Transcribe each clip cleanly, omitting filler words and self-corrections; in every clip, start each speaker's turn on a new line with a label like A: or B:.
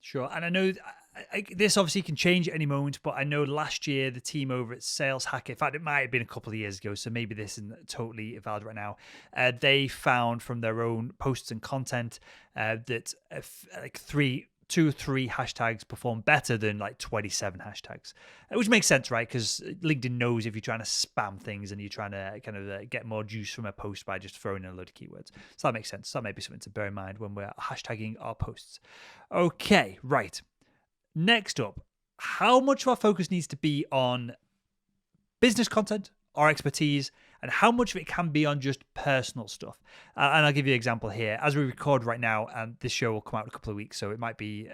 A: Sure. And I know this obviously can change at any moment, but I know last year the team over at Sales Hacker, in fact, it might have been a couple of years ago, so maybe this isn't totally valid right now. They found from their own posts and content that like two or three hashtags perform better than like 27 hashtags, which makes sense, right? Because LinkedIn knows if you're trying to spam things and you're trying to kind of get more juice from a post by just throwing in a load of keywords. So that makes sense. So that may be something to bear in mind when we're hashtagging our posts. Okay, right. Next up, how much of our focus needs to be on business content, our expertise, and how much of it can be on just personal stuff. And I'll give you an example here. As we record right now, and this show will come out in a couple of weeks, so it might be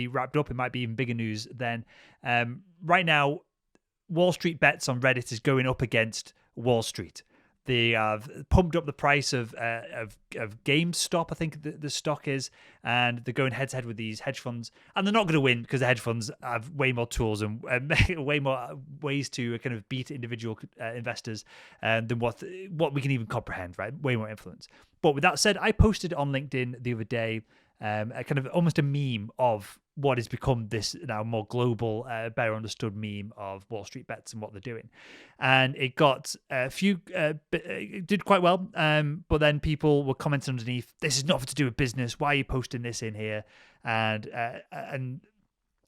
A: wrapped up. It might be even bigger news then. Right now, Wall Street Bets on Reddit is going up against Wall Street. They have pumped up the price of GameStop, I think the stock is, and they're going head to head with these hedge funds, and they're not going to win because the hedge funds have way more tools and way more ways to kind of beat individual investors than what we can even comprehend, right? Way more influence. But with that said, I posted on LinkedIn the other day a kind of almost a meme of what has become this now more global, better understood meme of Wall Street Bets and what they're doing. And it got a few, it did quite well, but then people were commenting underneath, this is nothing to do with business, why are you posting this in here? And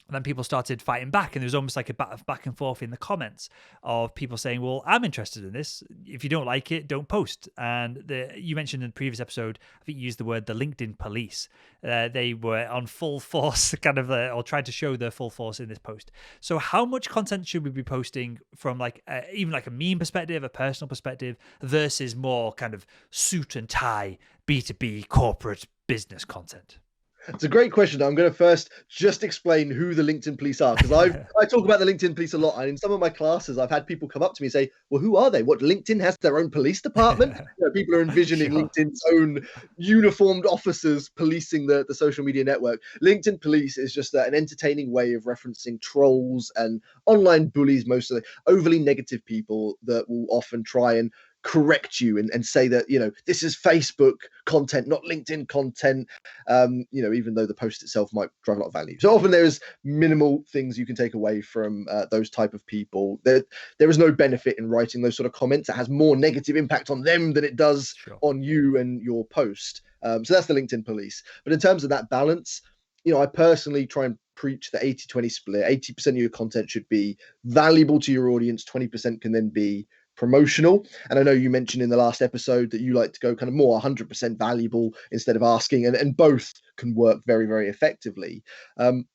A: then people started fighting back, and there was almost like a back and forth in the comments of people saying, well, I'm interested in this. If you don't like it, don't post. And you mentioned in the previous episode, I think you used the word the LinkedIn police. They were on full force, kind of, or tried to show their full force in this post. So how much content should we be posting from like even like a meme perspective, a personal perspective, versus more kind of suit and tie, B2B corporate business content?
B: It's a great question. I'm going to first just explain who the LinkedIn police are, because I talk about the LinkedIn police a lot, and in some of my classes, I've had people come up to me and say, "Well, who are they? What, LinkedIn has their own police department?" People are envisioning
A: Sure.
B: LinkedIn's own uniformed officers policing the social media network. LinkedIn police is just an entertaining way of referencing trolls and online bullies, mostly overly negative people that will often try and correct you and say that, this is Facebook content, not LinkedIn content, even though the post itself might drive a lot of value. So often there is minimal things you can take away from those type of people. There is no benefit in writing those sort of comments. It has more negative impact on them than it does on you and your post. So that's the LinkedIn police. But in terms of that balance, I personally try and preach the 80-20 split. 80% of your content should be valuable to your audience. 20% can then be promotional. And I know you mentioned in the last episode that you like to go kind of more 100% valuable instead of asking, and both can work very, very effectively. But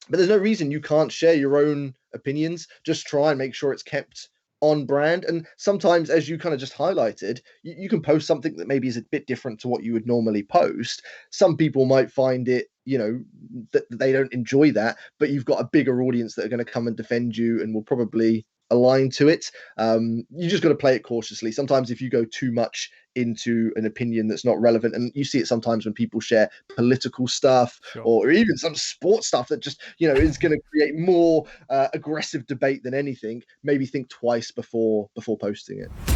B: there's no reason you can't share your own opinions. Just try and make sure it's kept on brand. And sometimes, as you kind of just highlighted, you can post something that maybe is a bit different to what you would normally post. Some people might find it, that they don't enjoy that, but you've got a bigger audience that are going to come and defend you and will probably align to it. You just got to play it cautiously. Sometimes if you go too much into an opinion that's not relevant, and you see it sometimes when people share political stuff or even some sports stuff that just, is going to create more aggressive debate than anything, maybe think twice before posting it.